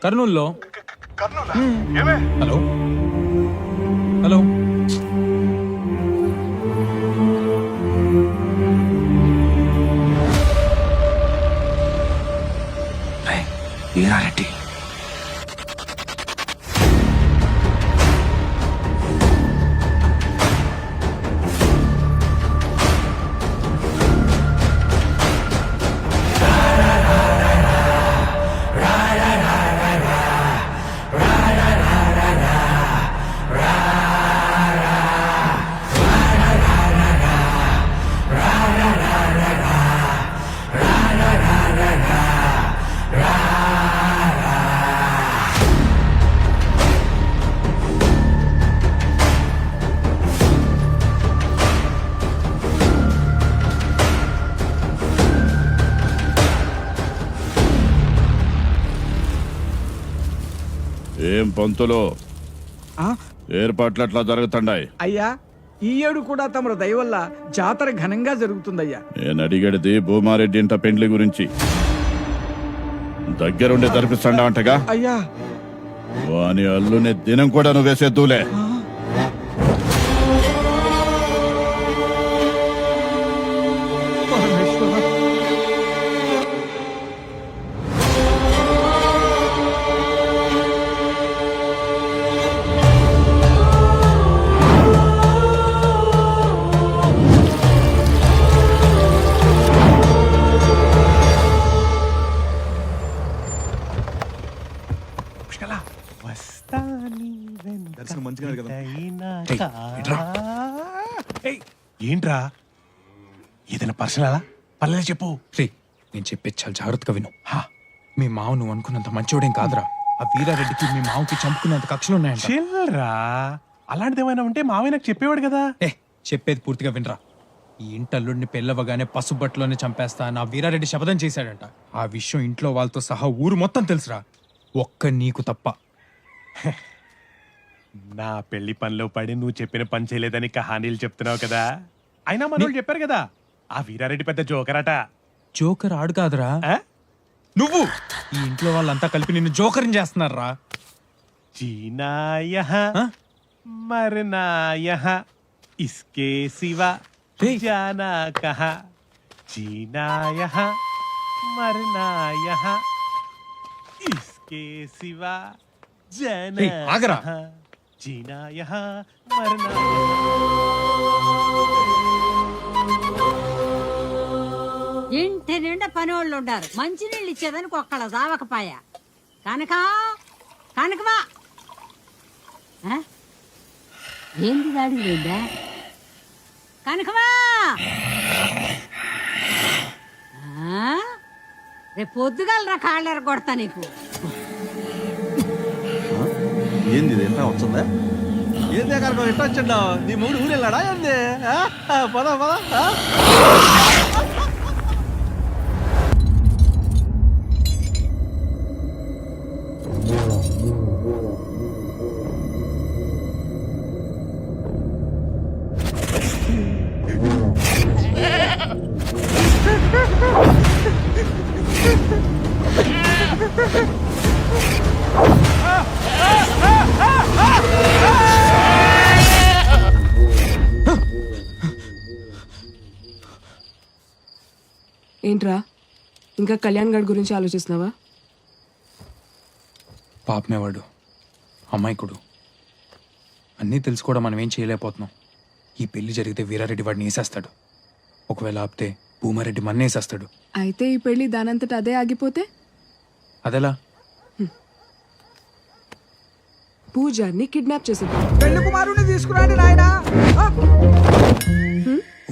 కర్నూలులో. Hello hello Veerareddy ఏం పంతులు ఏర్పాట్లు అట్లా జరుగుతుండాయి? అయ్యా ఈ ఏడు కూడా తమరు దయ వల్ల జాతర ఘనంగా జరుగుతుందయ్యా. నేను అడిగేది భూమారెడ్డి ఇంట పెండ్లి గురించి. దగ్గరుండి జరిపిస్తాడా అంటగా? అయ్యా వాని అల్లుని దినం కూడా నువ్వు వేసేద్దులే. ఏంట్రా ఏదైనా పర్సనలా పర్లేదు చెప్పు. రే నేను చెప్పేది చాలా జాగ్రత్తగా విను. మీ మావ నువ్వు అనుకున్నంత మంచోడేం కాదురా. ఆ వీరారెడ్డికి మీ మావకి చంపుకున్నంత కక్షలు ఉన్నాయంట. చిల్లరా అలాంటిది ఏమైనా ఉంటే మావయ్య నాకు చెప్పేవాడు కదా. చెప్పేది పూర్తిగా వినరా. ఈ ఇంటల్లుడిని పెళ్ళవగానే పసుబట్లోనే చంపేస్తా నా వీరారెడ్డి శపథం చేశాడంట. ఆ విషయం ఇంట్లో వాళ్ళతో సహా ఊరు మొత్తం తెలుసురా, ఒక్క నీకు తప్ప. నా పెళ్లి పనిలో పడి నువ్వు చెప్పిన పని చేయలేదని కహానీలు చెప్తున్నావు కదా. అయినా మనోళ్ళు చెప్పారు కదా ఆ వీరారెడ్డి పెద్ద జోకరట. జోకర్ ఆడు కాదురా, నువ్వు. ఈ ఇంట్లో వాళ్ళంతా కలిపి నిన్ను జోకర్ని చేస్తున్నారా. జీనా యహా మరనా యహా ఇస్కే సివా జానా కహా. జీనా యహా మరనా యహా ఇస్కే సివా జానా ఆగరా. జీనా యహా మరనా. ఇంటి నిండా పని వాళ్ళు ఉండారు. మంచినీళ్ళు ఇచ్చేదానికి ఒక్కళ్ళ దావకపాయ. కనకా కనకమా ఏంది దాడి లేదా కనకమా? రేపు పొద్దుగలరా కాళ్ళెర కొడతా నీకు. ఏంది ఎట్లా వచ్చిందా? ఏందే కనుక ఎట్లా వచ్చిండా? నీ మూడు ఊరు వెళ్ళాడా ఏంది? పద పద. ఏంట్రా ఇంకా కళ్యాణ్ గడ్ గురించి ఆలోచిస్తున్నావా? పాపమే వాడు, అమాయకుడు. అన్నీ తెలుసుకోవడం మనం ఏం చేయలేకపోతున్నాం. ఈ పెళ్లి జరిగితే వీరారెడ్డి వాడిని వేసేస్తాడు. ఒకవేళ ఆపితే భూమారెడ్డి మన్నేసేస్తాడు. అయితే ఈ పెళ్లి దానంతట అదే ఆగిపోతే? అదెలా? పూజారిని కిడ్నాప్ చేసేది. పెళ్లి కుమారుని తీసుకురాండి నాయనా.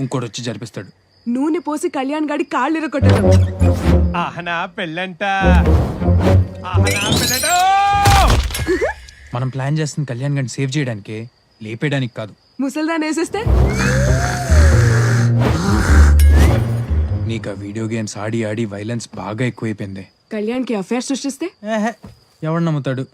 ఇంకోటి వచ్చి జరిపిస్తాడు. నూనె పోసి కళ్యాణ్ గడి కాళ్ళు ఇరగొట్టడం. ఆహనా పెళ్ళంట. ఆహనా పెళ్ళంట. మనం ప్లాన్ చేస్తున్న కళ్యాణ్ గడిని సేవ్ చేయడానికే, లేపేయడానికి కాదు. ముసల్దాన్ వేసేస్తే? నీకు ఆ వీడియో గేమ్స్ ఆడి ఆడి వైలెన్స్ బాగా ఎక్కువైపోయింది. కళ్యాణ్ కి అఫేర్ సృష్టిస్తే? ఎవడు నమ్ముతాడు?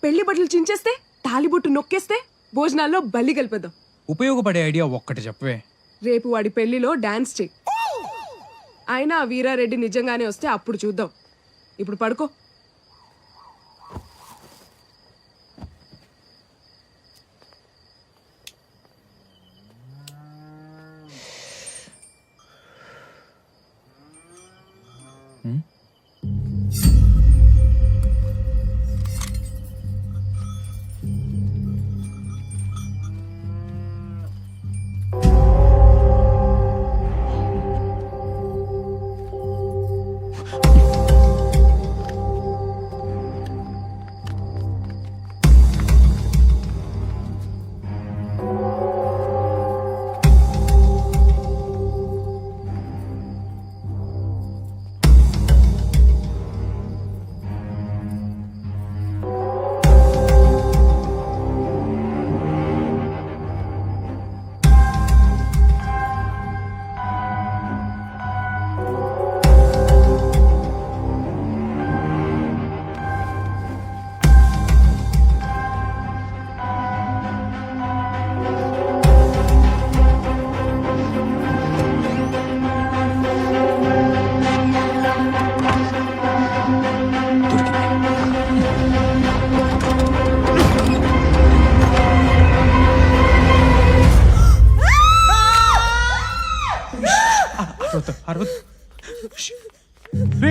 పెళ్లి బట్టలు చించేస్తే, తాలిబొట్టు నొక్కేస్తే, భోజనాల్లో బలి కలిపేద్దాం. ఉపయోగపడే ఐడియా ఒక్కటి చెప్పవే. రేపు వాడి పెళ్లిలో డాన్స్ చెయ్యి. అయినా వీరారెడ్డి నిజంగానే వస్తే అప్పుడు చూద్దాం. ఇప్పుడు పడుకో.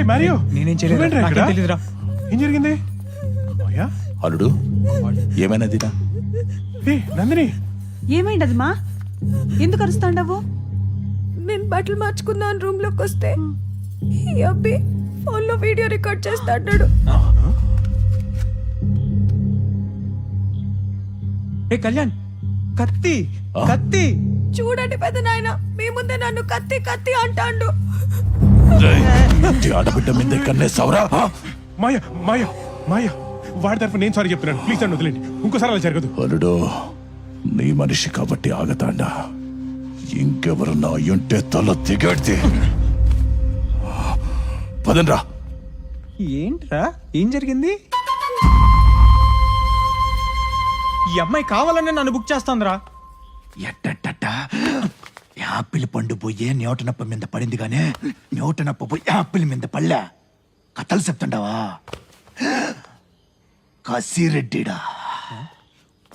మారియో నేనేం చేయలేదు, నువ్వేంట్రా నాకేం ఇక్కడ? తెలీదురా. ఏం జరిగింది? మాయా? అల్లుడు ఏమైనా దినా ఏ, నందిని ఏమైంది మా ఎందుకు అరుస్తాండవు? నేను బట్టలు మార్చుకుందాం రూమ్ లోకి వస్తే ఈ అబ్బి ఫోన్ లో వీడియో రికార్డ్ చేస్తా అన్నాడు. ఏ కళ్యాణ్, కత్తి కత్తి. చూడండి పెద్ద నాయన, మీ ముందే నన్ను కత్తి కత్తి అంటాండు. ఆడబిడ్డ మీద కన్నేసావురా మాయా మాయా మాయా వాడి తరఫు నేను సారీ చెప్తున్నాను. ప్లీజ్ నన్ను వదిలేండి. ఇంకోసారి అలా జరగదు. అల్లుడు నీ మనిషి కాబట్టి ఆగతాండా, ఇంకెవరన్నా అయ్యుంటే తల దిగడితే పదండ్రా. ఏంట్రా, ఏం జరిగింది? ఈ అమ్మాయి కావాలనే నన్ను బుక్ చేస్తాందిరా. ఎట్టట్ట యాపిల్ పండు పోయే న్యూటనప్ప మీద పడింది గానే న్యూటనప్ప పోయి యాపిల్ మీద పళ్ళా. కథలు చెప్తుండవా? కసిరెడ్డిడా.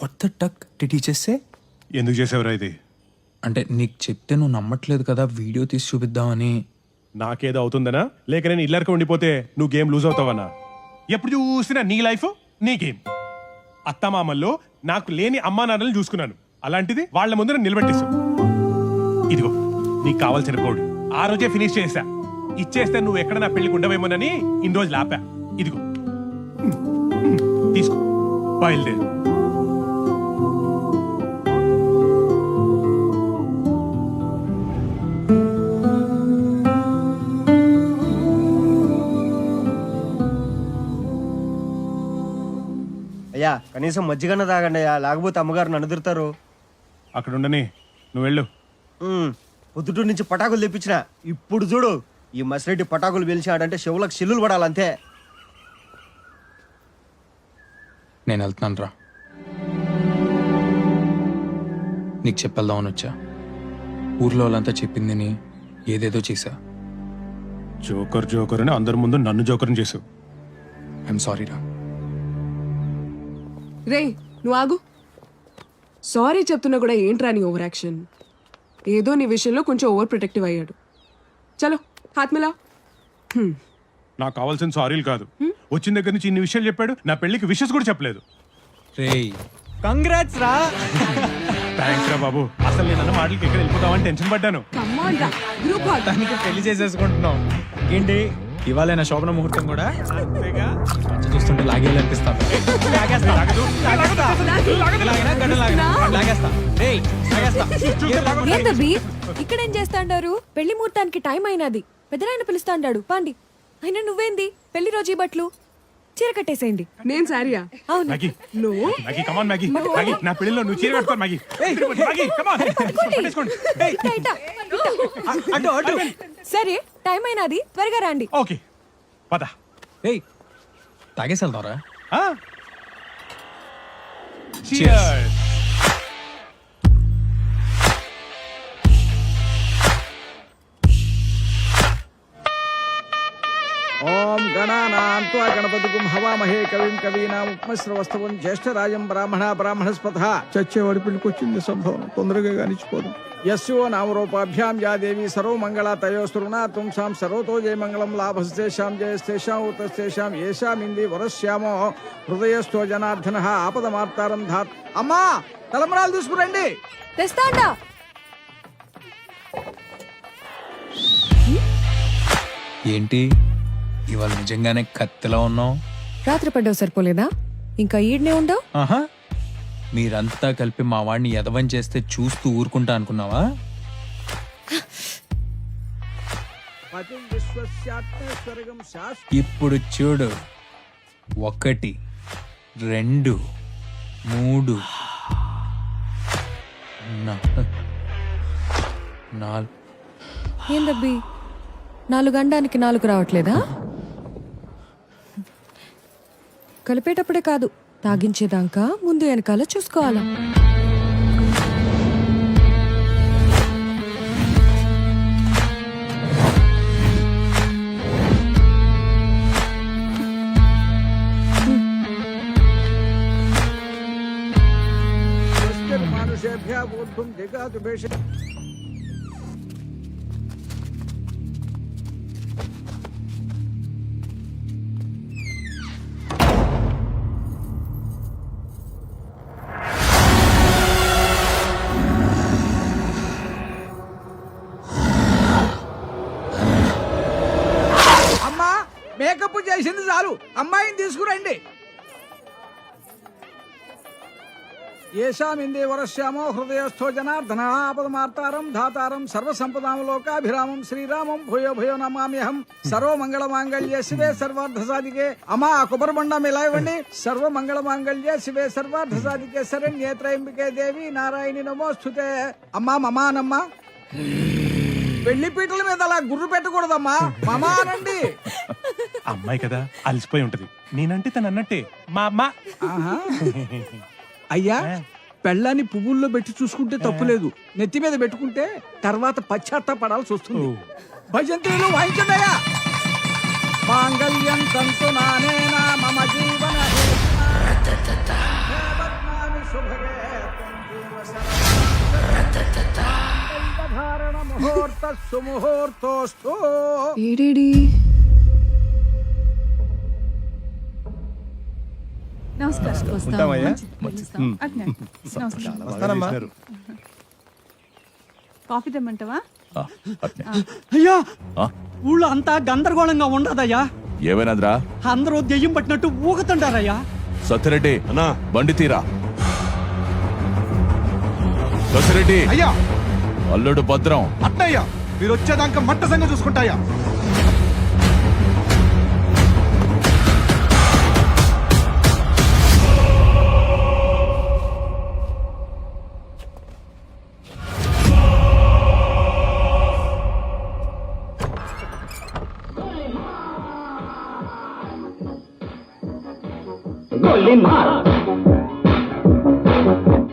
కొత్త టక్ టీచర్సే. ఎందుకు చేసావురా ఇది? అంటే నీకు చెప్తే నువ్వు నమ్మట్లేదు కదా, వీడియో తీసి చూపిద్దామని. నాకేదో అవుతుందనా, లేక నేను ఇల్లరికి ఉండిపోతే నువ్వు గేమ్ లూజ్ అవుతావన్నా? ఎప్పుడు చూసినా నీ లైఫ్ నీ గేమ్. అత్తమామల్లో నాకు లేని అమ్మా నాన్నలు చూసుకున్నాను, అలాంటిది వాళ్ళ ముందు నన్ను నిలబెట్టేశావు. ఇదిగో నీకు కావాల్సిన కోడ్ ఆ రోజే ఫినిష్ చేసా. ఇచ్చేస్తే నువ్వు ఎక్కడ నా పెళ్లికి ఉండవేమోనని ఇన్ని రోజులు ఆపా. ఇదిగో తీసుకో, బయలుదేరు. అయ్యా కనీసం మజ్జిగన్న తాగండి అయ్యా, లేకపోతే అమ్మగారు నన్ను ఎదురుతారు. అక్కడ ఉండని, నువ్వు వెళ్ళు. పొద్దుటూరు నుంచి పటాకులు తెప్పించిన. ఇప్పుడు చూడు, ఈ మసిరెడ్డి పటాకులు పిలిచాడంటే చెవులకు చిల్లులు పడాలంతే. నేను వెళ్తున్నాను రా. నీకు చెప్పేద్దామని వచ్చా. ఊర్లో వాళ్ళంతా చెప్పిందని ఏదేదో చేశా. జోకర్ జోకర్ అని అందరి ముందు నన్ను జోకర్ని చేసావు. ఐఎమ్ సారీ రా. రే నువ్వు ఆగు. సారీ చెప్తున్నా కూడా ఏంట్రా నీ ఓవర్ యాక్షన్? ఏదో నీ విషయంలో కొంచెం ఓవర్ ప్రొటెక్టివ్ అయ్యాడు. చలో హాత్ మిలా. నాకు కావాల్సిన సారీలు కాదు, వచ్చిన దగ్గర నుంచి ఇన్ని విషయాలు చెప్పాడు, నా పెళ్లికి విషెస్ కూడా చెప్పలేదు. రేయ్ కంగ్రాట్స్ రా. థ్యాంక్స్ రా బాబు. అసలు నేను అన్న మాటలకి ఎక్కడ వెళ్ళిపోతామని టెన్షన్ పడ్డాను. కమాన్ రా, గ్రూప్ హాట్. దానికి పెళ్లి చేసేసుకుంటున్నాం. ఏంటి ఇవాళ నా శోభన ముహూర్తం కూడా? అంతేగా? మంచి చూస్తుంటే లాగేయాలనిపిస్తాను. ఏందబ్బి ఇక్కడేం చేస్తాండారు? పెళ్లి ముహూర్తానికి టైం అయినది, పెద్దనాయన పిలుస్తాండాడు పాండి. అయినా నువ్వేంది పెళ్లి రోజు ఈ బట్టలు? చీర కట్టేసేయండి. నేను సారీయా? అవును. Maggie, no. Maggie, come on, Maggie. Maggie, నా పెళ్లిలో నువ్వు చీర కట్టుకో మ్యాగీ. Maggie, come on. పట్టేసుకోండి. సరే టైం అయినది, త్వరగా రండి. ఓకే పద. ఏయ్ తాగేసి వెళ్తావరా? Cheers. ఓం గణానాం త్వా గణపతిగుం హవామహే కవిం కవీనాం ఉపమశ్రవస్తవం జ్యేష్ఠరాజం బ్రాహ్మణస్పథ. చచ్చేవాడి పెళ్ళికొచ్చింది సంభవం, తొందరగా కానిచ్చిపోదు. యస్యో నామరూపాభ్యాం యా దేవి సర్వమంగళ తయోస్తృణ తుంసాం సర్వతో జయమంగళం లాభస్తేషాం జయస్తేషాం ఉతస్తేషాం ఏషామింది వరశ్యామో హృదయస్థో జనార్దన ఆపదమార్తారం ధాత్. అమ్మా తలంబరాలు తీసుకురండి. తెస్తాండా. ఏంటి ఇవాళ నిజంగానే కత్తిలా ఉన్నావు? రాత్రి పడ్డావు సరిపోలేదా? ఇంకా ఈడ్నే ఉండవు. ఆహా, మీరంతా కలిపి మా వాడిని ఎదవం చేస్తే చూస్తూ ఊరుకుంటా అనుకున్నావా? పతిం విశ్వస్యాత్మస్వర్గం శాశ్వతం. ఇప్పుడు చూడు, 1 2 3 4. ఏందబ్బి 4 గండానికి 4 రావట్లేదా? కలిపేటప్పుడే కాదు, తాగించేదాకా ముందు వెనకాల చూసుకోవాలా. మానుషేభ్యः ఊర్ధ్వం దిగాతు భేష. చాలు అమ్మాయిని తీసుకురండి. ఏషామిందే వరశ్యామో హృదయస్థో జనార్దనాపదమార్తారం ధాతారం సర్వసంపదాం లోకాభిరామం శ్రీరామం భూయో భూయో నమామ్యహం. సర్వమంగళ మాంగళ్య శివే సర్వార్థ సాధికే. అమ్మా ఆ కొబ్బరిబండం ఇలా ఇవ్వండి. సర్వమంగళ మాంగళ్య శివే సర్వార్థ సాధికే శరణ్యే త్రయంబికే దేవి నారాయణి నమోస్తుతే. అమ్మా మమానమ్మా, పెళ్లి పీటల మీద అలా గుర్రు పెట్టకూడదమ్మా, మమా అనండి. అమ్మాయి కదా అలసిపోయి ఉంటది. నేనంటే తను అన్నట్టే మా అమ్మ. ఆహా. అయ్యా, పెళ్ళాన్ని పువ్వుల్లో పెట్టి చూసుకుంటే తప్పులేదు, నెత్తి మీద పెట్టుకుంటే తర్వాత పశ్చాత్తాపడాల్సి వస్తుంది. భజంత్రులు వాయించండియా. మాంగళ్యం తంతు నానేనా మమ జీవన ముహూర్త సుముహూర్తోస్తు. ఏడేడి నమస్కారం. కాఫీ తెమ్మంటావా? అయ్యా, ఊళ్ళో అంతా గందరగోళంగా ఉండదయ్యా. ఏమైనాదిరా? అందరూ దెయ్యం పట్టినట్టు ఊగుతుంటారయ్యా. సత్యరెడ్డి అన్నా, బండి తీరా. సత్యరెడ్డి అయ్యా, అల్లుడు భద్రం. అట్టయ్యా, మీరు వచ్చేదాకా మట్ట సంగ చూసుకుంటాయా. Golimar.